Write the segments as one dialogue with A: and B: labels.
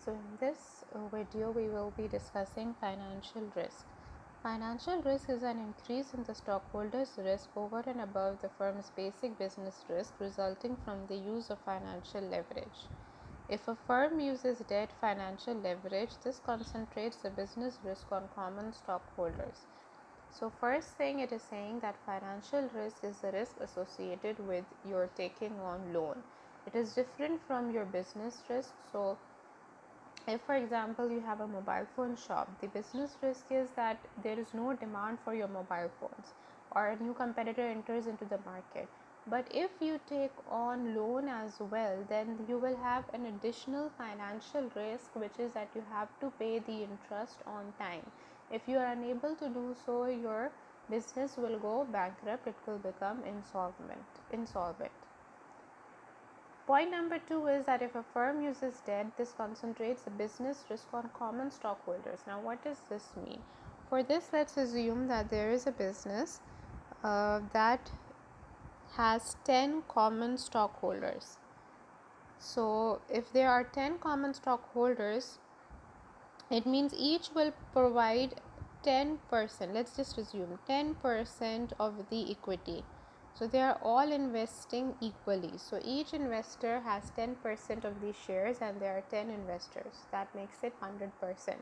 A: So in this video we will be discussing financial risk. Financial risk is an increase in the stockholders' risk over and above the firm's basic business risk resulting from the use of financial leverage. If a firm uses debt financial leverage, this concentrates the business risk on common stockholders. So first thing, it is saying that financial risk is the risk associated with your taking on loan. It is different from your business risk. So if for example you have a mobile phone shop, the business risk is that there is no demand for your mobile phones or a new competitor enters into the market. But if you take on loan as well, then you will have an additional financial risk, which is that you have to pay the interest on time. If you are unable to do so, your business will go bankrupt, it will become insolvent. Point number 2 is that if a firm uses debt, this concentrates the business risk on common stockholders. Now, what does this mean? For this, let's assume that there is a business that has 10 common stockholders. So, if there are 10 common stockholders, it means each will provide 10%. Let's just assume 10% of the equity. So they are all investing equally. So each investor has 10% of these shares and there are 10 investors. That makes it 100%.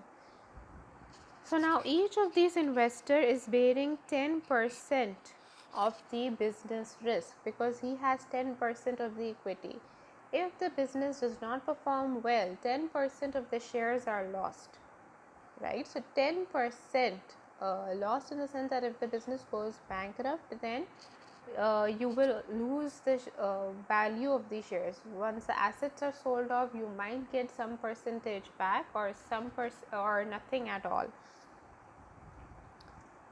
A: So now each of these investors is bearing 10% of the business risk because he has 10% of the equity. If the business does not perform well, 10% of the shares are lost, right? So 10% lost in the sense that if the business goes bankrupt, then you will lose the value of the shares. Once the assets are sold off, you might get some percentage back or or nothing at all.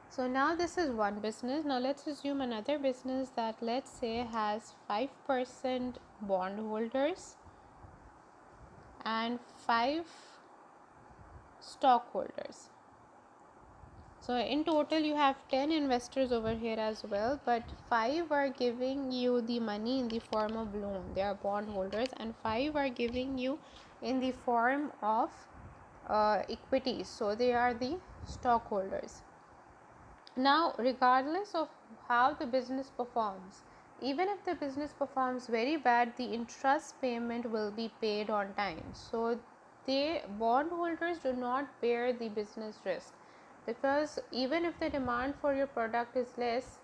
A: So now this is one business. Now let's assume another business that, let's say, has 5% bondholders and 5 stockholders. So in total you have 10 investors over here as well, but 5 are giving you the money in the form of loan, they are bondholders, and 5 are giving you in the form of equity, so they are the stockholders. Now regardless of how the business performs, even if the business performs very bad, the interest payment will be paid on time. So the bondholders do not bear the business risk, because even if the demand for your product is less,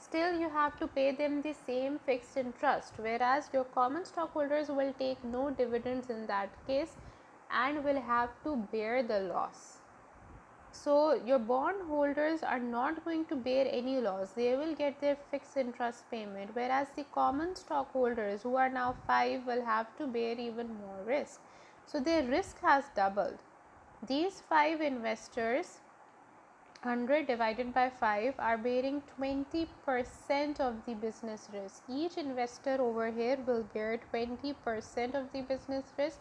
A: still you have to pay them the same fixed interest, whereas your common stockholders will take no dividends in that case and will have to bear the loss. So your bondholders are not going to bear any loss, they will get their fixed interest payment, whereas the common stockholders, who are now 5, will have to bear even more risk. So their risk has doubled. These 5 investors, 100 divided by 5, are bearing 20% of the business risk. Each investor over here will bear 20% of the business risk,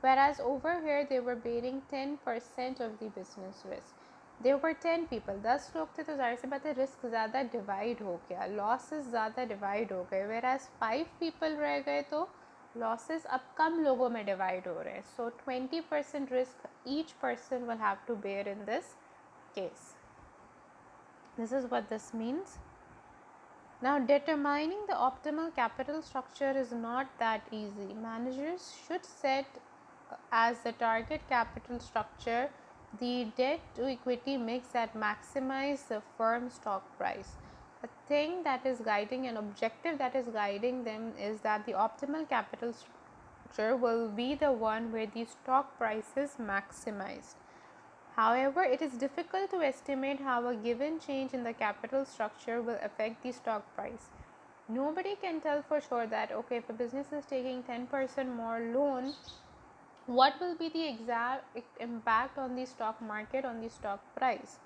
A: whereas over here they were bearing 10% of the business risk. There were 10 people, 10 लोग थे, तो जाहिर सी बात है risk ज़्यादा divide हो गया, losses ज़्यादा डिवाइड हो गए, whereas 5 people रह गए तो losses अब कम लोगों में डिवाइड हो रहे हैं. So 20% risk each person will have to bear in this case. This is what this means. Now, determining the optimal capital structure is not that easy. Managers should set as the target capital structure the debt to equity mix that maximize the firm's stock price. A thing that is guiding, an objective that is guiding them, is that the optimal capital structure will be the one where the stock price is maximized. However, it is difficult to estimate how a given change in the capital structure will affect the stock price. Nobody can tell for sure that, okay, if a business is taking 10% more loan, what will be the exact impact on the stock market, on the stock price.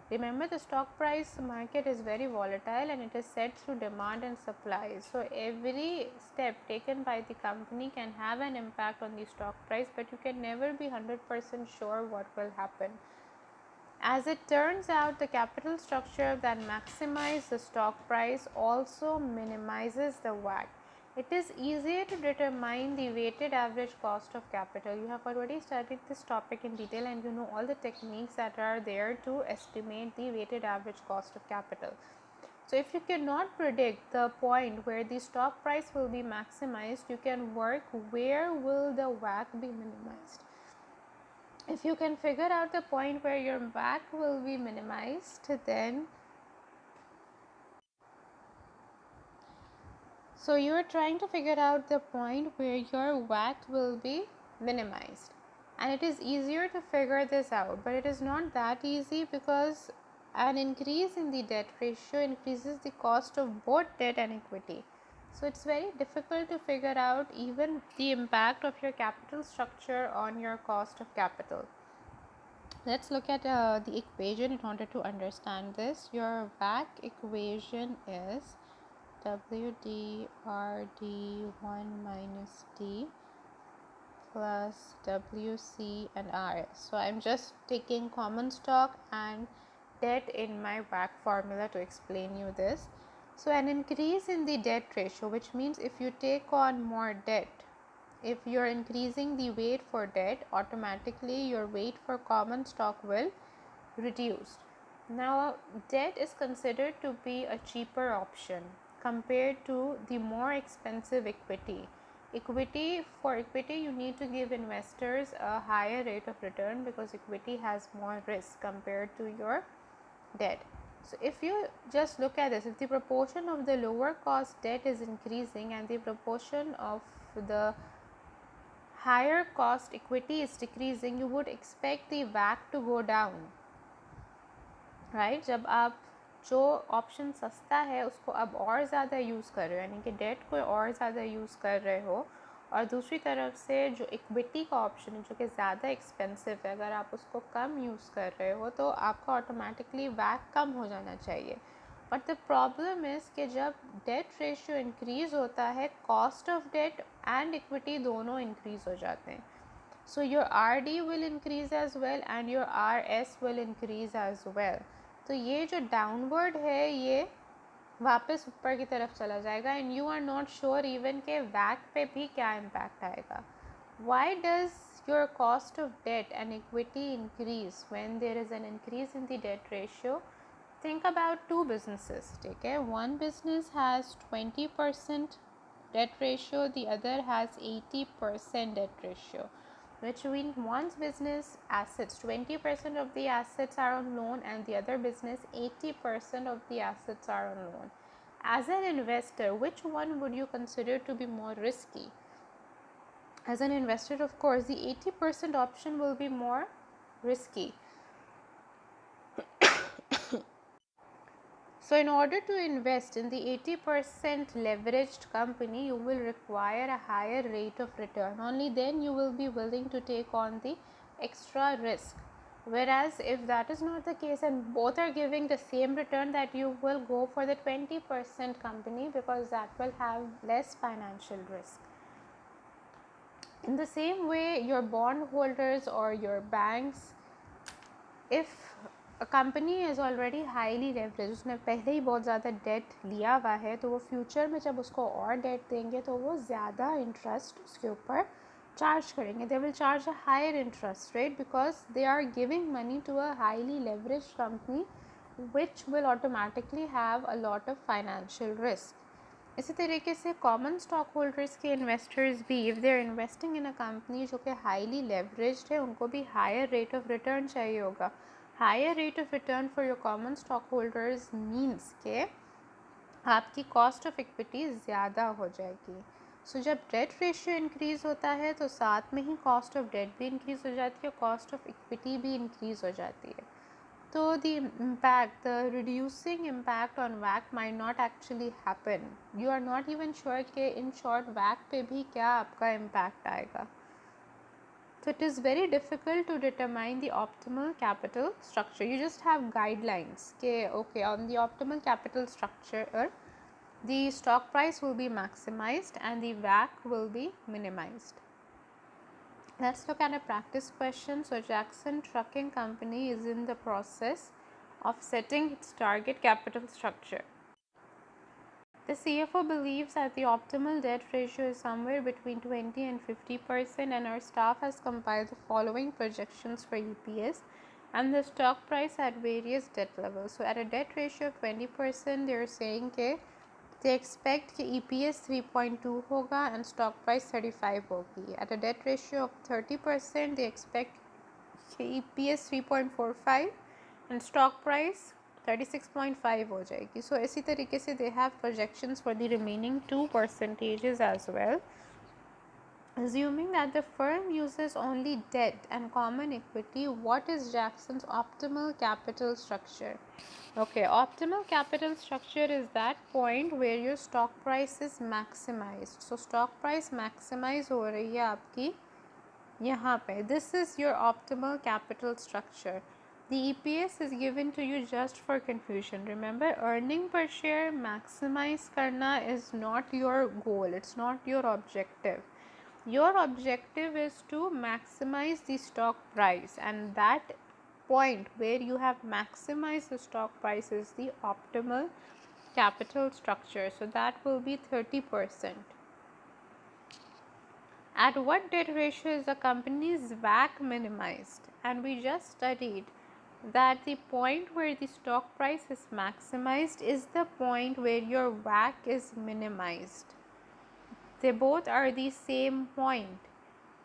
A: Remember, the stock price market is very volatile and it is set through demand and supply. So every step taken by the company can have an impact on the stock price, but you can never be 100% sure what will happen. As it turns out, the capital structure that maximizes the stock price also minimizes the WACC. It is easier to determine the weighted average cost of capital. You have already studied this topic in detail and you know all the techniques that are there to estimate the weighted average cost of capital. So if you cannot predict the point where the stock price will be maximized, you can work where will the WACC be minimized. If you can figure out the point where your WACC will be minimized, then so you're trying to figure out the point where your WACC will be minimized, and it is easier to figure this out, but it is not that easy because an increase in the debt ratio increases the cost of both debt and equity. So it's very difficult to figure out even the impact of your capital structure on your cost of capital. Let's look at the equation in order to understand this. Your WACC equation is WDRD1 minus D plus WC and RS. So I'm just taking common stock and debt in my WACC formula to explain you this. So an increase in the debt ratio, which means if you take on more debt, if you're increasing the weight for debt, automatically your weight for common stock will reduce. Now, debt is considered to be a cheaper option compared to the more expensive equity. For equity, you need to give investors a higher rate of return because equity has more risk compared to your debt. So if you just look at this, if the proportion of the lower cost debt is increasing and the proportion of the higher cost equity is decreasing, you would expect the WACC to go down, right जब आप जो option सस्ता है उसको अब और ज़्यादा use कर रहे हो, यानी कि डेट को और ज़्यादा यूज़ कर रहे हो, और दूसरी तरफ से जो इक्विटी का ऑप्शन है जो कि ज़्यादा एक्सपेंसिव है, अगर आप उसको कम यूज़ कर रहे हो तो आपका ऑटोमेटिकली WACC कम हो जाना चाहिए. बट द प्रॉब्लम इज़ कि जब डेट रेशियो इंक्रीज़ होता है, cost of debt and equity दोनों इंक्रीज़ हो जाते हैं. So your RD will increase as well and your RS will increase as well. तो ये जो डाउनवर्ड है ये वापस ऊपर की तरफ चला जाएगा and you are not sure even के WACC पे भी क्या इम्पैक्ट आएगा. Why does your cost of debt and equity increase when there is an increase in the debt ratio? Think about two businesses. ठीक है, one business has 20% debt ratio, the other has 80% debt ratio. Which means one's business assets, 20% of the assets are on loan and the other business 80% of the assets are on loan. As an investor, which one would you consider to be more risky? As an investor, of course, the 80% option will be more risky. So in order to invest in the 80% leveraged company, you will require a higher rate of return. Only then you will be willing to take on the extra risk. Whereas if that is not the case and both are giving the same return, that you will go for the 20% company because that will have less financial risk. In the same way, your bond holders or your banks, if a company is already highly leveraged, उसने पहले ही बहुत ज़्यादा date लिया हुआ है, तो वो future में जब उसको और डेट देंगे तो वो ज़्यादा इंटरेस्ट उसके ऊपर चार्ज करेंगे. They will charge a higher interest rate because they are giving money to a highly leveraged company which will automatically have a lot of financial risk. इसी तरीके से कॉमन स्टॉक होल्डर्स के investors भी, if they are investing in a company जो कि highly leveraged है, उनको भी हायर रेट ऑफ रिटर्न चाहिए होगा. Higher rate of return for your common stock holders means के आपकी कॉस्ट ऑफ इक्विटी ज़्यादा हो जाएगी. सो जब डेट रेशियो इंक्रीज़ होता है तो साथ में ही कॉस्ट ऑफ डेट भी इंक्रीज़ हो जाती है, कॉस्ट ऑफ इक्विटी भी इंक्रीज़ हो जाती है. So the impact, the reducing impact on WACC might not actually happen. You are not even sure कि in short WACC पे भी क्या आपका impact आएगा. So it is very difficult to determine the optimal capital structure. You just have guidelines कि okay, on the optimal capital structure the stock price will be maximized and the WACC will be minimized. Let's look at a practice question. So Jackson Trucking Company is in the process of setting its target capital structure. The CFO believes that the optimal debt ratio is somewhere between 20 and 50%, and our staff has compiled the following projections for EPS and the stock price at various debt levels. So at a debt ratio of 20%, they are saying that they expect कि EPS 3.2 होगा and stock price 35 होगी. At a debt ratio of 30%, they expect कि EPS 3.45 and stock price 36.5 हो जाएगी. So इसी तरीके से they have projections for the remaining 2 percentages as well. Assuming that the firm uses only debt and common equity, what is Jackson's optimal capital structure? Okay, optimal capital structure is that point where your stock price is maximized. So stock price maximize हो रही है आपकी यहाँ पे. This is your optimal capital structure. The EPS is given to you just for confusion. Remember, earning per share maximize करना is not your goal. It's not your objective. Your objective is to maximize the stock price, and that point where you have maximized the stock price is the optimal capital structure. So that will be 30%. At what debt ratio is the company's WACC minimized? And we just studied that the point where the stock price is maximized is the point where your WACC is minimized. They both are the same point.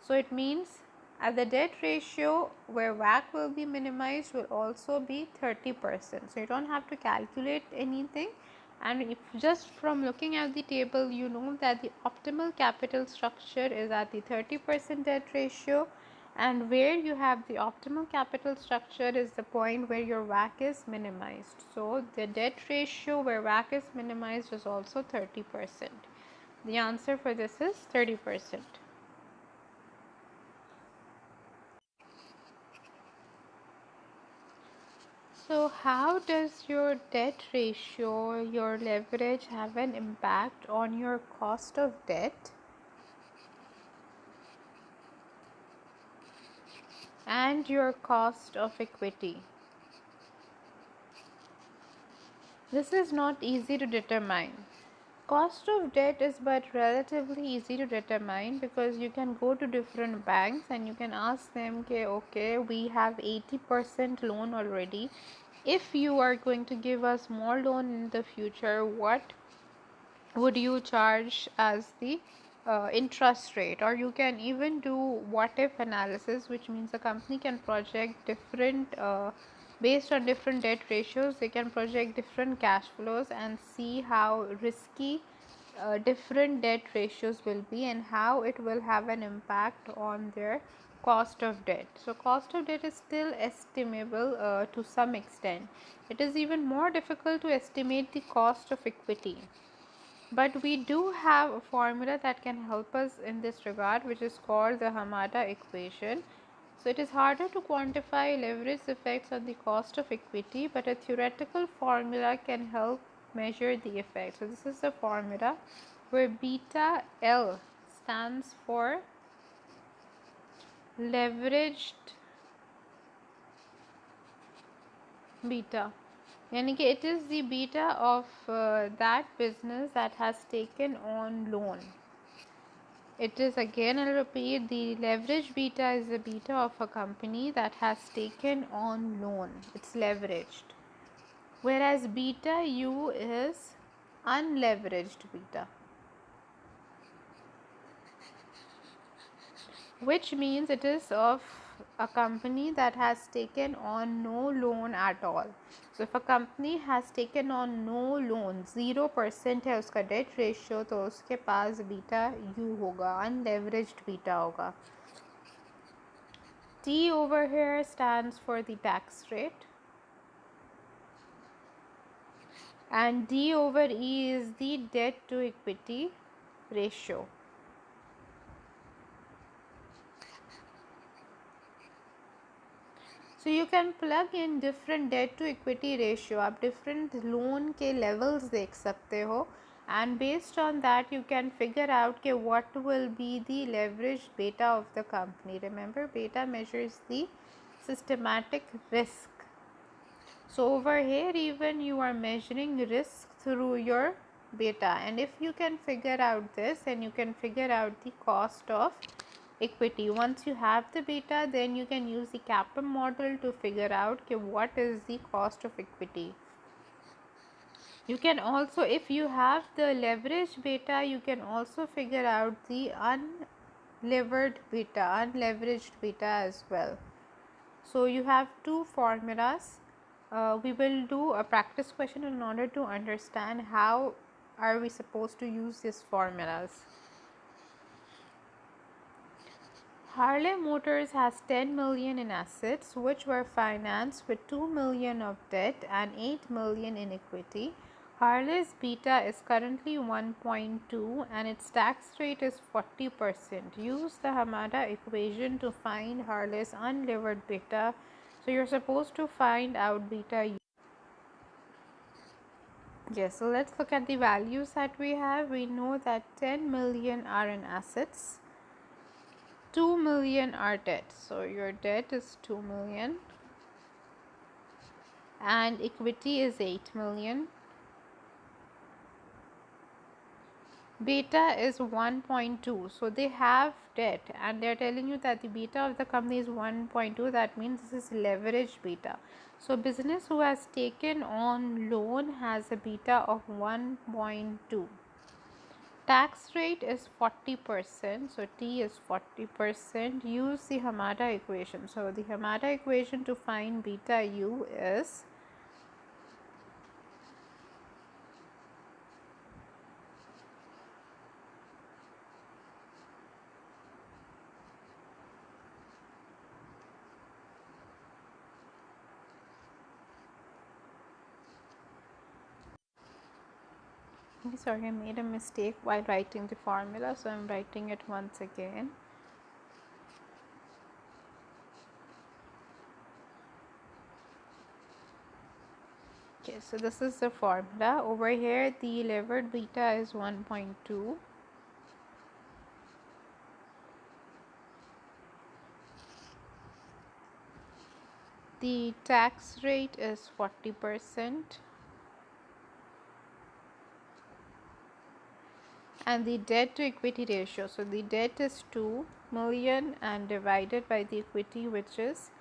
A: So it means at the debt ratio where WACC will be minimized will also be 30%. So you don't have to calculate anything, and if just from looking at the table you know that the optimal capital structure is at the 30% debt ratio, and where you have the optimal capital structure is the point where your WACC is minimized. So the debt ratio where WACC is minimized is also 30%. The answer for this is 30%. So how does your debt ratio, your leverage have an impact on your cost of debt and your cost of equity? This is not easy to determine. Cost of debt is but relatively easy to determine because you can go to different banks and you can ask them, okay, we have 80% loan already. If you are going to give us more loan in the future, what would you charge as the interest rate? Or you can even do what if analysis, which means the company can project different based on different debt ratios, they can project different cash flows and see how risky different debt ratios will be and how it will have an impact on their cost of debt. So cost of debt is still estimable to some extent. It is even more difficult to estimate the cost of equity. But we do have a formula that can help us in this regard, which is called the Hamada equation. So it is harder to quantify leverage effects on the cost of equity, but a theoretical formula can help measure the effect. So this is the formula where beta L stands for leveraged beta. यानी कि it is the beta of that business that has taken on loan. It is, again I'll repeat, the leverage beta is the beta of a company that has taken on loan. It's leveraged. Whereas beta U is unleveraged beta, which means it is of a company that has taken on no loan at all. So if a company has taken on no loan, 0% है उसका debt ratio, तो उसके पास beta U होगा, unleveraged beta होगा. T over here stands for the tax rate, and D over E is the debt to equity ratio. So you can plug in different debt to equity ratio. आप different loan के levels देख सकते हो, and based on that you can figure out के what will be the leverage beta of the company. Remember, beta measures the systematic risk. So over here even you are measuring risk through your beta, and if you can figure out this, then you can figure out the cost of equity. Once you have the beta, then you can use the CAPM model to figure out what is the cost of equity. You can also, if you have the leverage beta, you can also figure out the unleveraged beta as well. So you have two formulas. We will do a practice question in order to understand how are we supposed to use these formulas. Harley Motors has 10 million in assets which were financed with 2 million of debt and 8 million in equity. Harley's beta is currently 1.2 and its tax rate is 40%. Use the Hamada equation to find Harley's unlevered beta. So you're supposed to find out beta. Yes, so let's look at the values that we have. We know that 10 million are in assets. 2 million are debt, so your debt is 2 million and equity is 8 million. Beta is 1.2, so they have debt and they're telling you that the beta of the company is 1.2. That means this is leverage beta. So business who has taken on loan has a beta of 1.2. Tax rate is 40%, so T is 40%. Use the Hamada equation. So the Hamada equation to find beta U is sorry, I made a mistake while writing the formula, so I'm writing it once again. Okay, so this is the formula. Over here, the levered beta is 1.2. The tax rate is 40%. And the debt to equity ratio, so the debt is 2 million and divided by the equity, which is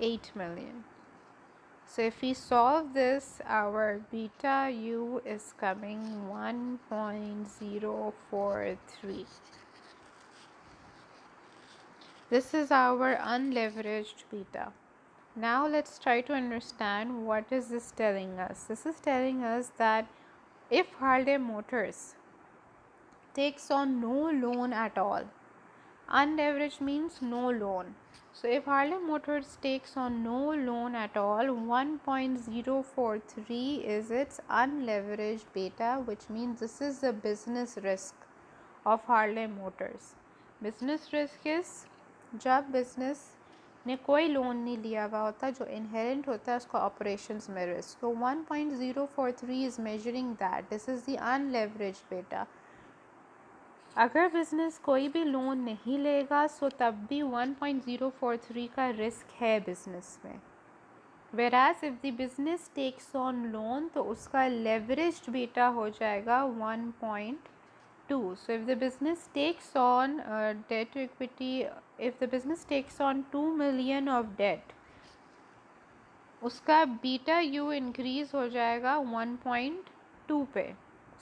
A: 8 million. So if we solve this, our beta U is coming 1.043. This is our unleveraged beta. Now let's try to understand what is this telling us. This is telling us that if Harley Motors takes on no loan at all, unleveraged means no loan. So if Harley Motors takes on no loan at all, 1.043 is its unleveraged beta, which means this is the business risk of Harley Motors. Business risk is जब business ने कोई loan नहीं लिया हुआ होता, जो inherent होता है उसका operations में risk. So 1.043 is measuring that. This is the unleveraged beta. अगर बिज़नेस कोई भी लोन नहीं लेगा सो तब भी 1.043 का रिस्क है बिज़नेस में. Whereas if the business takes on loan तो उसका leveraged beta हो जाएगा 1.2. So if the business takes on debt to equity, if the business takes on 2 million of debt, उसका beta U increase हो जाएगा 1.2 पे.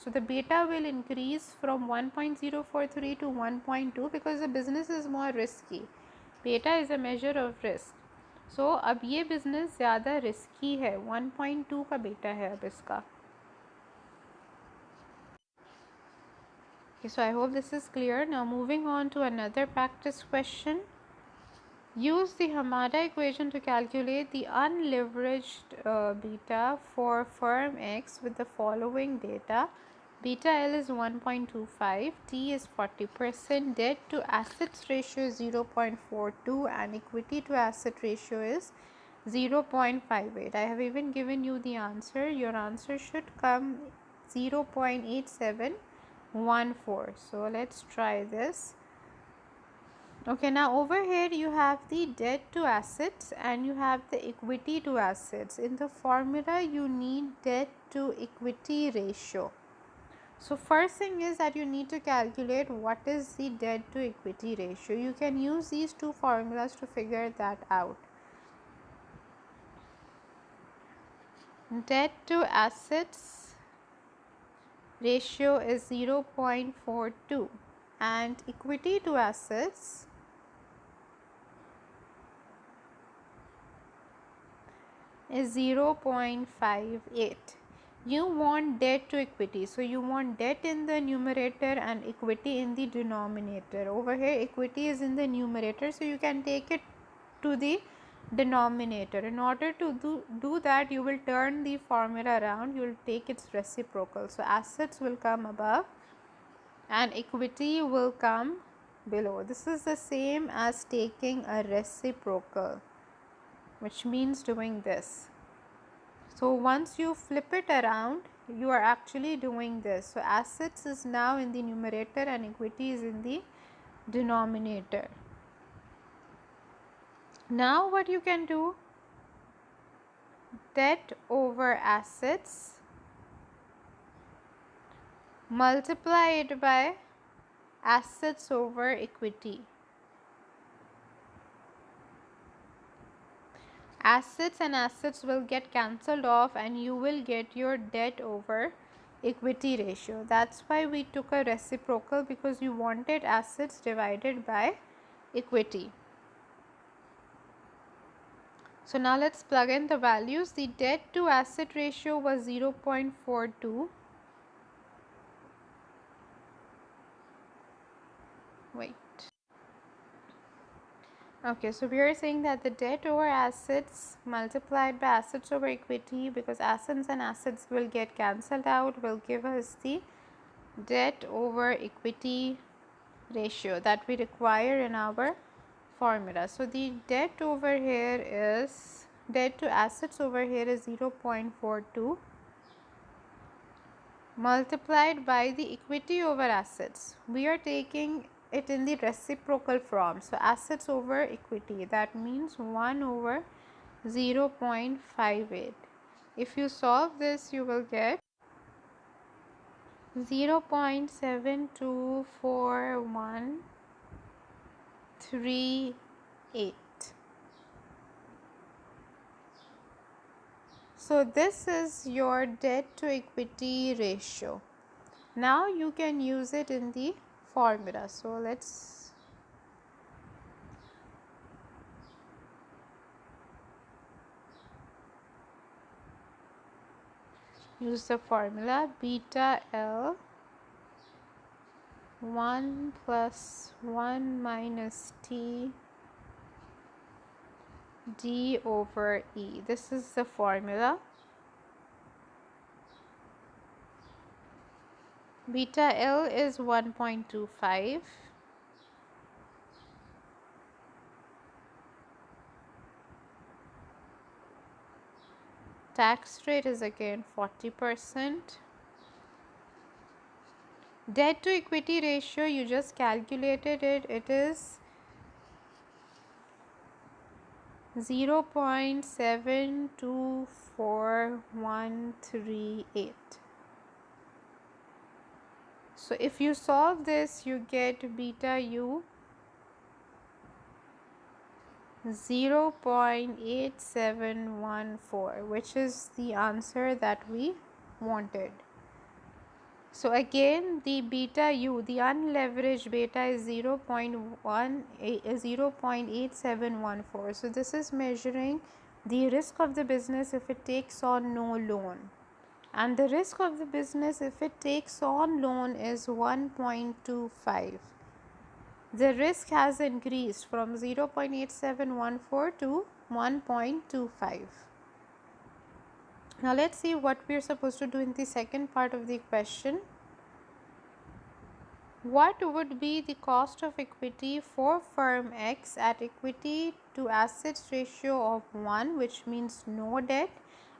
A: So the beta will increase from 1.043 to 1.2 because the business is more risky. Beta is a measure of risk. So अब ये business ज़्यादा risky है, 1.2 का beta है अब इसका. Okay, so I hope this is clear. Now moving on to another practice question. Use the Hamada equation to calculate the unleveraged beta for firm X with the following data. Beta L is 1.25, T is 40%, debt to assets ratio is 0.42 and equity to asset ratio is 0.58. I have even given you the answer. Your answer should come 0.8714. So let's try this. Okay, now over here you have the debt to assets and you have the equity to assets. In the formula you need debt to equity ratio. So first thing is that you need to calculate what is the debt to equity ratio. You can use these two formulas to figure that out. Debt to assets ratio is 0.42 and equity to assets is 0.58. You want debt to equity, so you want debt in the numerator and equity in the denominator. Over here equity is in the numerator, so you can take it to the denominator. In order to do that, you will turn the formula around, you will take its reciprocal. So assets will come above and equity will come below. This is the same as taking a reciprocal, which means doing this. So once you flip it around, you are actually doing this. So assets is now in the numerator and equity is in the denominator. Now what you can do, debt over assets, multiply it by assets over equity. Assets and assets will get cancelled off and you will get your debt over equity ratio. That's why we took a reciprocal, because you wanted assets divided by equity. So now let's plug in the values. The debt to asset ratio was 0.42. Wait. Okay, so we are saying that the debt over assets multiplied by assets over equity, because assets and assets will get cancelled out, will give us the debt over equity ratio that we require in our formula. So the debt over here is, debt to assets over here is 0.42 multiplied by the equity over assets. We are taking it in the reciprocal form. So assets over equity, that means 1 over 0.58. If you solve this, you will get 0.724138. So this is your debt to equity ratio. Now you can use it in the formula. So let's use the formula. Beta L 1 plus 1 minus T D over E. This is the formula. Beta L is 1.25. Tax rate is again 40%. Debt to equity ratio, you just calculated it. It is 0.724138. So if you solve this, you get beta u 0.8714, which is the answer that we wanted. So again, the beta u, the unleveraged beta is 0.8714. So this is measuring the risk of the business if it takes on no loan. And the risk of the business if it takes on loan is 1.25. The risk has increased from 0.8714 to 1.25. Now let's see what we are supposed to do in the second part of the question. What would be the cost of equity for firm X at equity to assets ratio of 1, which means no debt,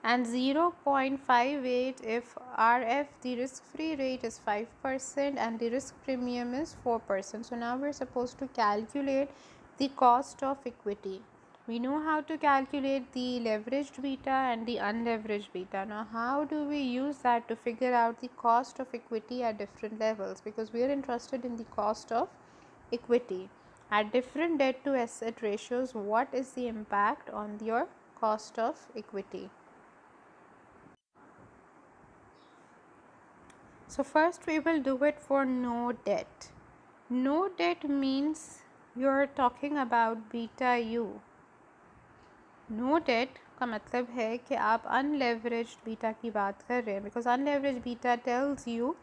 A: and 0.58 if RF, the risk-free rate is 5% and the risk premium is 4%. So now we are supposed to calculate the cost of equity. We know how to calculate the leveraged beta and the unleveraged beta. Now, how do we use that to figure out the cost of equity at different levels? Because we are interested in the cost of equity. At different debt to asset ratios, what is the impact on your cost of equity? So, first we will do it for no debt. No debt means you're talking about beta u. No debt का मतलब है कि आप अनलेवरेज्ड beta की बात कर रहे हैं, because unleveraged beta tells you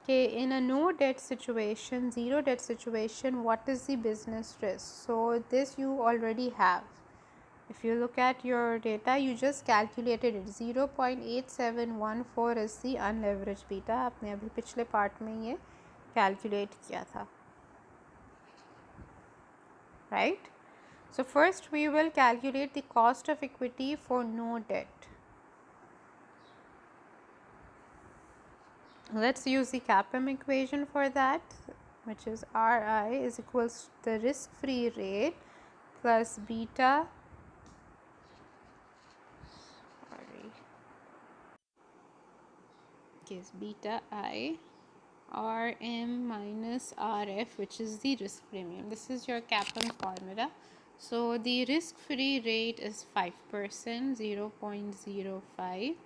A: कि in a no debt situation, zero debt situation, what is the business risk. So this you already have. If you look at your data, you just calculated it. 0.8714 is the unleveraged beta. आपने अभी पिछले part में ये calculate किया था, right? So first we will calculate the cost of equity for no debt. Let's use the CAPM equation for that, which is RI is equals to the risk-free rate plus beta, beta I RM minus RF, which is the risk premium. This is your CAPM formula. So the risk-free rate is 5%, 0.05.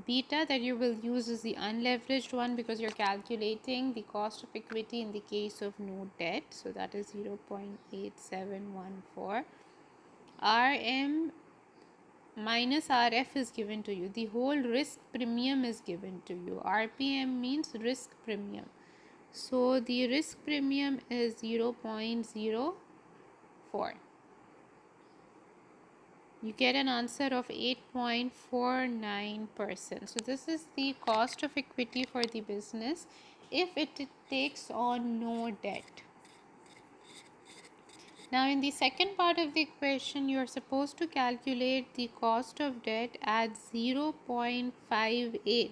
A: Beta that you will use is the unleveraged one, because you're calculating the cost of equity in the case of no debt. So that is 0.8714. RM minus RF is given to you. The whole risk premium is given to you. RPM means risk premium. So the risk premium is 0.04. You get an answer of 8.49%. So this is the cost of equity for the business if it takes on no debt. Now in the second part of the equation, you are supposed to calculate the cost of debt at 0.58,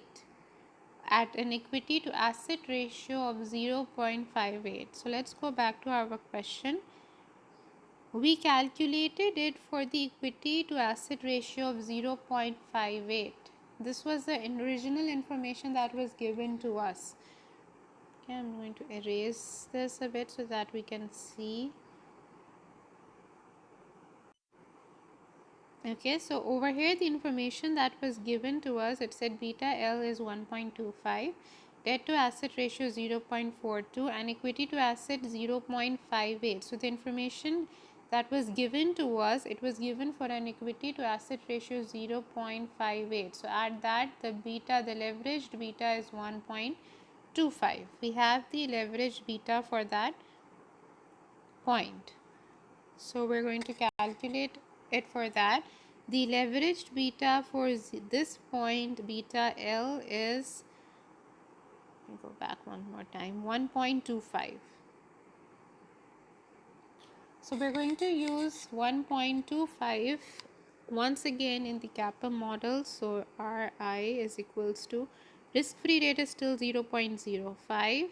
A: at an equity to asset ratio of 0.58. So let's go back to our question. We calculated it for the equity to asset ratio of 0.58. This was the original information that was given to us. Okay, I'm going to erase this a bit so that we can see. Okay, so over here the information that was given to us, it said beta L is 1.25, debt to asset ratio 0.42 and equity to asset 0.58. So the information that was given to us, it was given for an equity to asset ratio 0.58. So at that the beta, the leveraged beta is 1.25. We have the leveraged beta for that point. So we're going to calculate it for that. The leveraged beta for this point, beta L, is, let me go back one more time, 1.25. So we're going to use 1.25 once again in the CAPM model. So RI is equals to, risk-free rate is still 0.05.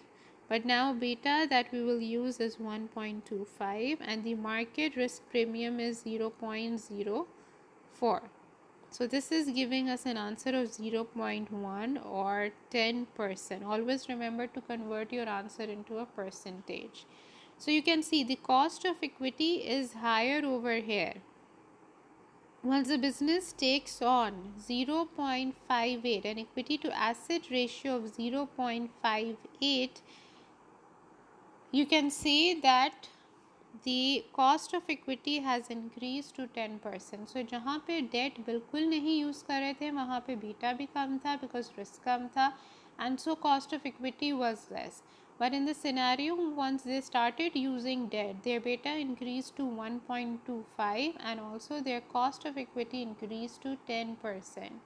A: But now beta that we will use is 1.25 and the market risk premium is 0.04. So this is giving us an answer of 0.1 or 10%. Always remember to convert your answer into a percentage. So you can see the cost of equity is higher over here. Once the business takes on 0.58, an equity to asset ratio of 0.58, you can see that the cost of equity has increased to 10%. So जहाँ पे debt बिल्कुल नहीं use कर रहे थे वहाँ पे beta भी कम था because risk कम था, and so cost of equity was less. But in the scenario once they started using debt, their beta increased to 1.25 and also their cost of equity increased to 10%.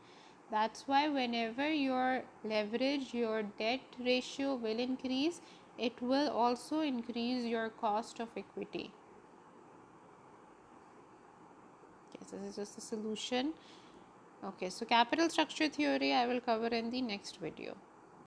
A: That's why whenever your leverage, your debt ratio will increase, it will also increase your cost of equity. Okay, so this is just the solution. Okay, so capital structure theory I will cover in the next video.